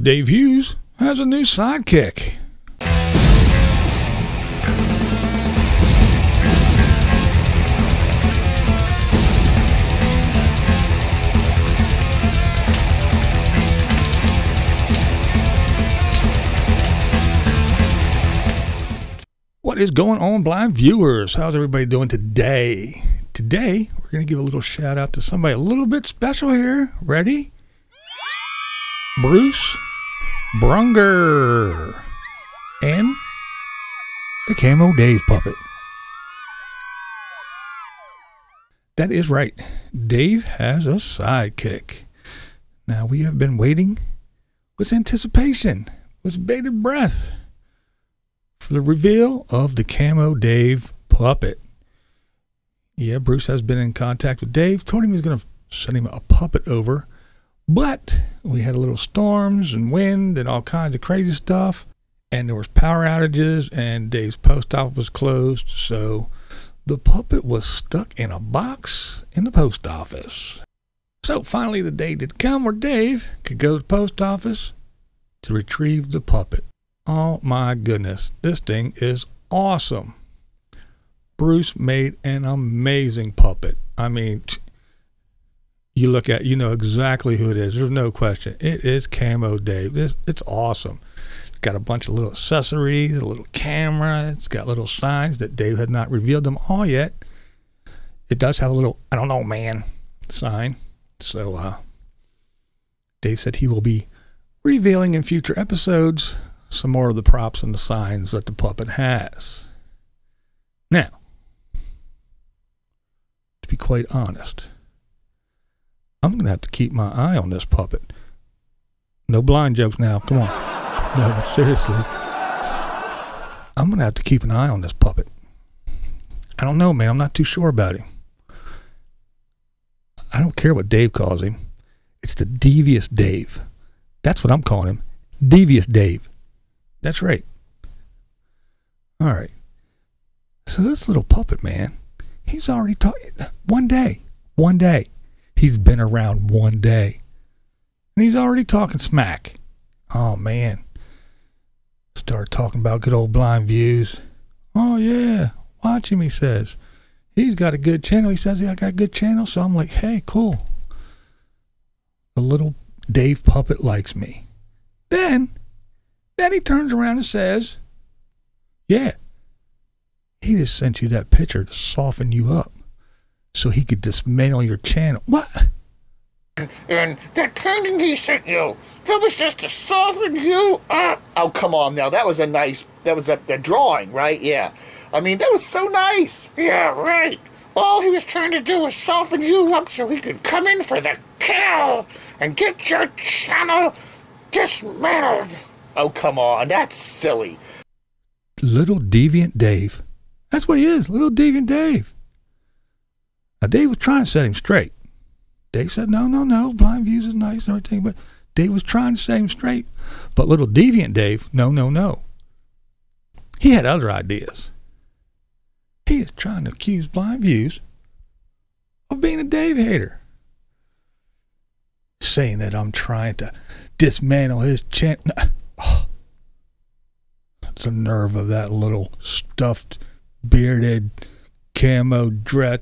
Dave Hughes has a new sidekick. What is going on, blind viewers? How's everybody doing today? Today, we're going to give a little shout out to somebody a little bit special here. Ready? Bruce Brunger and the Camo Dave puppet. That is right. Dave has a sidekick. Now, we have been waiting with anticipation, with bated breath, for the reveal of the Camo Dave puppet. Yeah, Bruce has been in contact with Dave, told him he was going to send him a puppet over, but we had a little storms and wind and all kinds of crazy stuff, and there was power outages, and Dave's post office was closed, so the puppet was stuck in a box in the post office. So finally the day did come where Dave could go to the post office to retrieve the puppet. Oh my goodness, this thing is awesome. Bruce made an amazing puppet. I mean, you look at, you know exactly who it is. There's no question. It is Camo Dave. It's awesome. It's got a bunch of little accessories, a little camera. It's got little signs that Dave had not revealed them all yet. It does have a little, I don't know, man, sign. So Dave said he will be revealing in future episodes some more of the props and the signs that the puppet has. Now, to be quite honest, I'm going to have to keep my eye on this puppet. No blind jokes now. Come on. No, seriously. I'm going to have to keep an eye on this puppet. I don't know, man. I'm not too sure about him. I don't care what Dave calls him. It's the Devious Dave. That's what I'm calling him. Devious Dave. That's right. All right. So this little puppet, man, he's already talking. One day. He's been around one day. And he's already talking smack. Oh, man. Start talking about good old BlindViews. Oh, yeah. Watch him, he says. He's got a good channel. He says, yeah, I got a good channel. So I'm like, hey, cool. The little Dave puppet likes me. Then he turns around and says, yeah, he just sent you that picture to soften you up so he could dismantle your channel. What? And that painting he sent you, that was just to soften you up. Oh, come on now. That was the drawing, right? Yeah. I mean, that was so nice. Yeah, right. All he was trying to do was soften you up so he could come in for the kill and get your channel dismantled. Oh, come on. That's silly. Little Deviant Dave. That's what he is, little Deviant Dave. Now, Dave was trying to set him straight. Dave said, no, BlindViews is nice and everything, but Dave was trying to set him straight. But little Deviant Dave, no. He had other ideas. He is trying to accuse BlindViews of being a Dave hater. Saying that I'm trying to dismantle his channel. Oh, that's the nerve of that little stuffed, bearded, camo dress.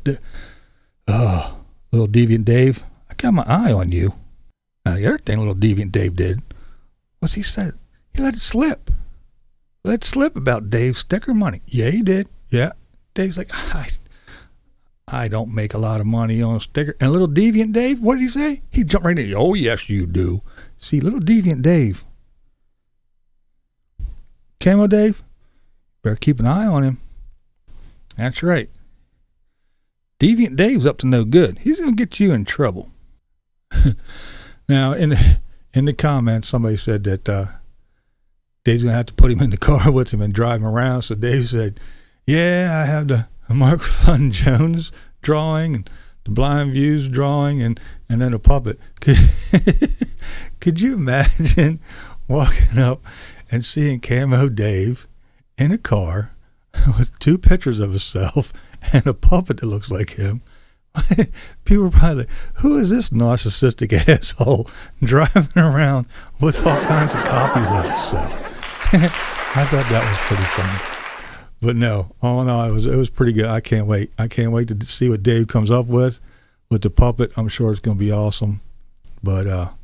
Oh, little Deviant Dave, I got my eye on you. Now, the other thing little Deviant Dave did was he said, he let it slip. Let it slip about Dave's sticker money. Yeah, he did. Yeah. Dave's like, I don't make a lot of money on a sticker. And little Deviant Dave, what did he say? He jumped right in. Oh, yes, you do. See, little Deviant Dave, Camo Dave, better keep an eye on him. That's right. Deviant Dave's up to no good. He's going to get you in trouble. Now, in the comments, somebody said that Dave's going to have to put him in the car with him and drive him around. So Dave said, yeah, I have the Mark Fun Jones drawing and the BlindViews drawing and then a puppet. Could you imagine walking up and seeing Camo Dave in a car with two pictures of himself and a puppet that looks like him? People are probably like, who is this narcissistic asshole driving around with all kinds of copies of himself? I thought that was pretty funny. But no, all in all, it was pretty good. I can't wait. I can't wait to see what Dave comes up with the puppet. I'm sure it's going to be awesome. But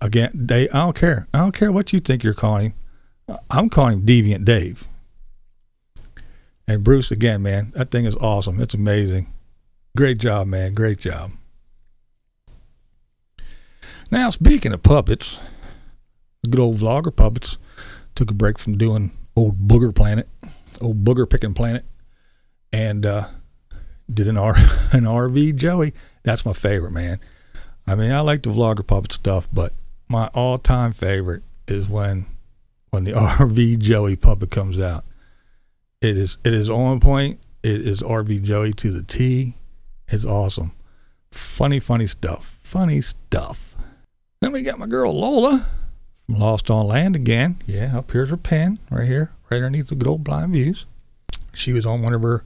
again, Dave, I don't care. I don't care what you think you're calling him. I'm calling him Deviant Dave. And Bruce, again, man, that thing is awesome. It's amazing. Great job, man. Great job. Now, speaking of puppets, good old vlogger puppets took a break from doing old Booger Picking Planet, and did an RV Joey. That's my favorite, man. I mean, I like the vlogger puppet stuff, but my all-time favorite is when the RV Joey puppet comes out. It is on point. It is RV Joey to the T. It's awesome. Funny stuff. Funny stuff. Then we got my girl Lola from Lost on Land again. Yeah, up here's her pen right here, right underneath the good old BlindViews. She was on one of her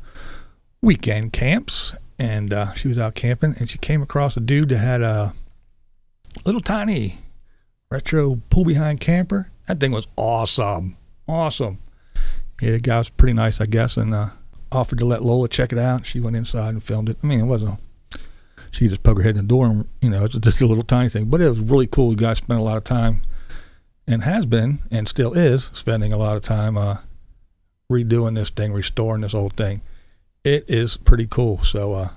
weekend camps, and she was out camping, and she came across a dude that had a little tiny retro pull-behind camper. That thing was awesome. Awesome. Yeah, the guy was pretty nice, I guess, and offered to let Lola check it out. She went inside and filmed it. I mean, it wasn't she just poked her head in the door, and, you know, it's just a little tiny thing. But it was really cool. The guy spent a lot of time, and has been, and still is, spending a lot of time redoing this thing, restoring this old thing. It is pretty cool. So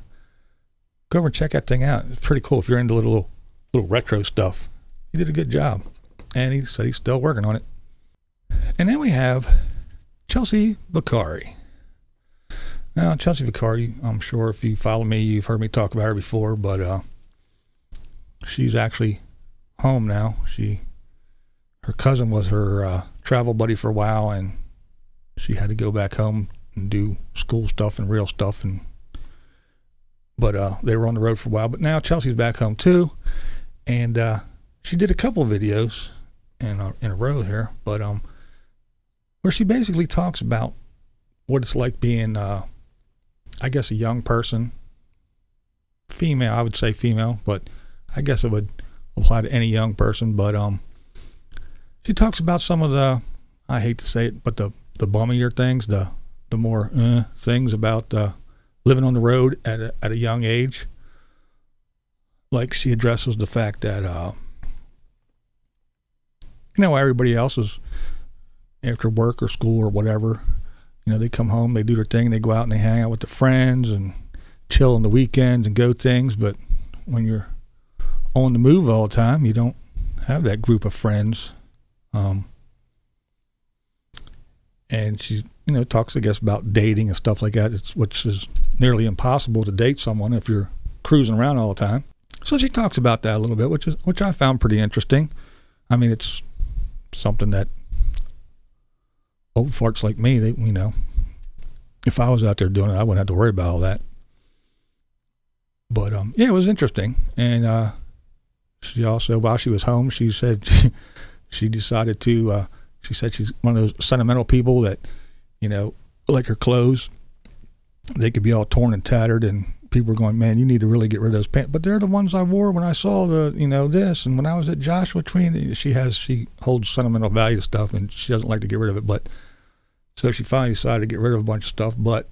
go over and check that thing out. It's pretty cool if you're into little retro stuff. He did a good job, and he said he's still working on it. And then we have Chelsea Vicari. Now, Chelsea Vicari, I'm sure if you follow me, you've heard me talk about her before, but she's actually home now. Her cousin was her travel buddy for a while, and she had to go back home and do school stuff and real stuff, but they were on the road for a while. But now Chelsea's back home too, and she did a couple of videos in a row here, but where she basically talks about what it's like being, I guess, a young person, female. I would say female, but I guess it would apply to any young person. But she talks about some of the, I hate to say it, but the bummier things, the more things about living on the road at a young age. Like, she addresses the fact that you know, everybody else is, after work or school or whatever, you know, they come home, they do their thing, they go out and they hang out with their friends and chill on the weekends and go things. But when you're on the move all the time, you don't have that group of friends. And she, you know, talks, I guess, about dating and stuff like that, which is nearly impossible to date someone if you're cruising around all the time. So she talks about that a little bit, which I found pretty interesting. I mean, it's something that old farts like me, they, you know, if I was out there doing it, I wouldn't have to worry about all that. But yeah, it was interesting. And she also, while she was home, she said she decided to, she said she's one of those sentimental people that, you know, like her clothes, they could be all torn and tattered, and people were going, man, you need to really get rid of those pants. But they're the ones I wore when I saw the, you know, this, and when I was at Joshua Tree. She holds sentimental value to stuff, and she doesn't like to get rid of it. But so she finally decided to get rid of a bunch of stuff, but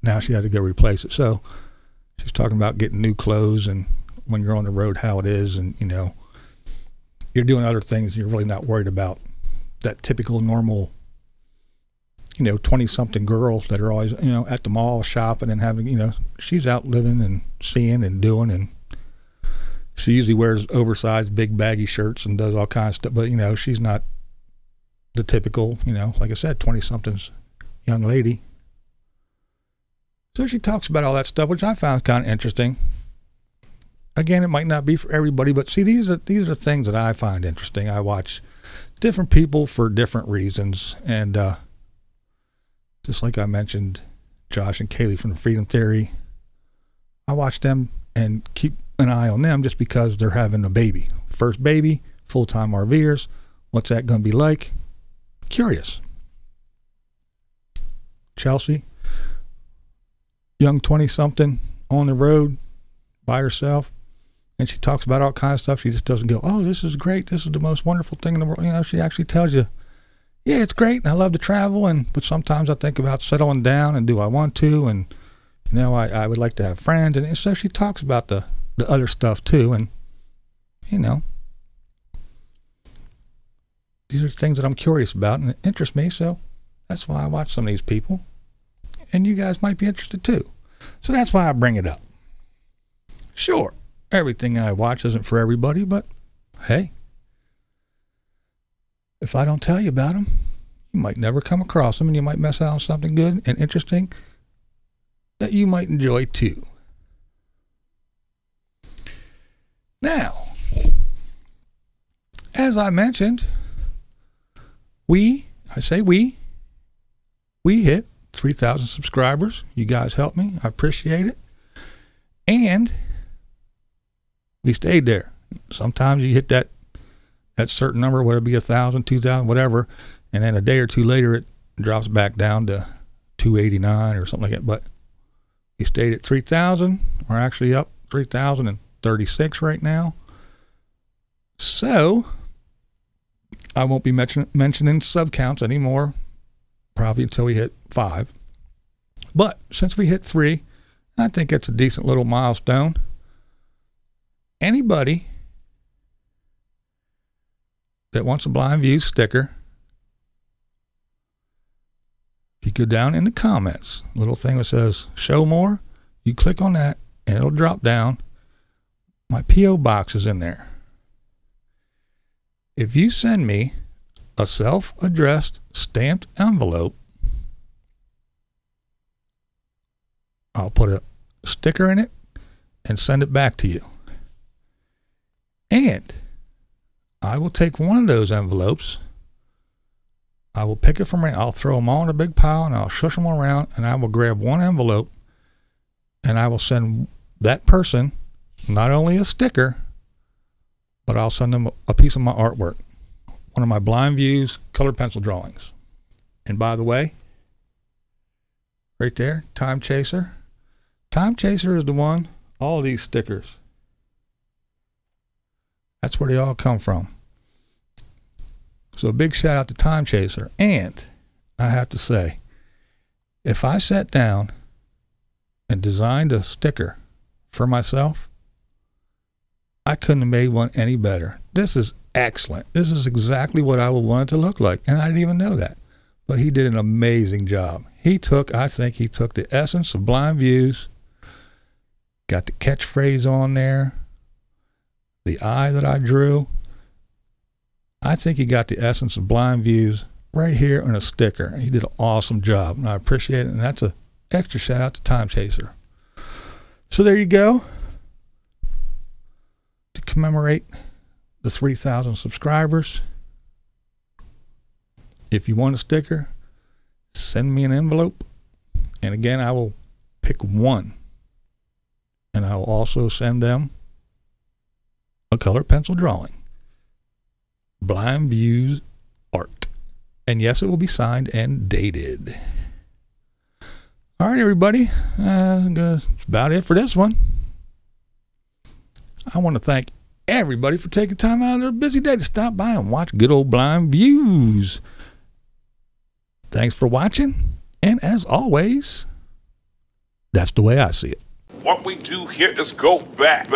now she had to go replace it. So she's talking about getting new clothes, and when you're on the road, how it is, and, you know, you're doing other things, you're really not worried about that typical normal, you know, 20-something girls that are always, you know, at the mall shopping and having, you know, she's out living and seeing and doing, and she usually wears oversized big baggy shirts and does all kinds of stuff, but, you know, she's not the typical, you know, like I said, 20-something's young lady. So she talks about all that stuff, which I found kind of interesting. Again, it might not be for everybody, but see, these are things that I find interesting. I watch different people for different reasons, and just like I mentioned, Josh and Kaylee from the Freedom Theory, I watch them and keep an eye on them just because they're having a baby. First baby, full-time RVers. What's that going to be like? Curious. Chelsea, young 20-something on the road by herself, and she talks about all kinds of stuff. She just doesn't go, oh, this is great, this is the most wonderful thing in the world. You know, she actually tells you, yeah, it's great, and I love to travel, but sometimes I think about settling down, and do I want to, and, you know, I would like to have friends. And so she talks about the other stuff, too, and, you know, these are things that I'm curious about, and it interests me, so that's why I watch some of these people, and you guys might be interested, too. So that's why I bring it up. Sure, everything I watch isn't for everybody, but, hey, if I don't tell you about them, you might never come across them, and you might miss out on something good and interesting that you might enjoy too. Now, as I mentioned, we hit 3,000 subscribers. You guys helped me. I appreciate it. And we stayed there. Sometimes you hit that certain number, whether it be 1,000, 2,000, whatever, and then a day or two later it drops back down to 289 or something like that. But we stayed at 3,000. We're actually up 3,036 right now. So I won't be mentioning sub counts anymore, probably until we hit 5. But since we hit 3, I think it's a decent little milestone. Anybody that wants a BlindViews sticker, if you go down in the comments, little thing that says show more, you click on that and it'll drop down. My P.O. box is in there. If you send me a self-addressed stamped envelope, I'll put a sticker in it and send it back to you. And I will take one of those envelopes, I will pick it from right, I'll throw them all in a big pile, and I'll shush them around, and I will grab one envelope, and I will send that person not only a sticker, but I'll send them a piece of my artwork, one of my BlindViews colored pencil drawings. And by the way, right there, Time Chaser. Time Chaser is the one, all these stickers, that's where they all come from. So a big shout out to Time Chaser. And I have to say, if I sat down and designed a sticker for myself, I couldn't have made one any better. This is excellent. This is exactly what I would want it to look like. And I didn't even know that. But he did an amazing job. I think he took the essence of BlindViews, got the catchphrase on there, the eye that I drew. I think he got the essence of BlindViews right here on a sticker. He did an awesome job, and I appreciate it. And that's an extra shout out to Time Chaser. So there you go. To commemorate the 3,000 subscribers, if you want a sticker, send me an envelope. And again, I will pick one. And I will also send them a colored pencil drawing. BlindViews art. And yes, it will be signed and dated. All right, everybody. That's about it for this one. I want to thank everybody for taking time out of their busy day to stop by and watch good old BlindViews. Thanks for watching. And as always, that's the way I see it. What we do here is go back.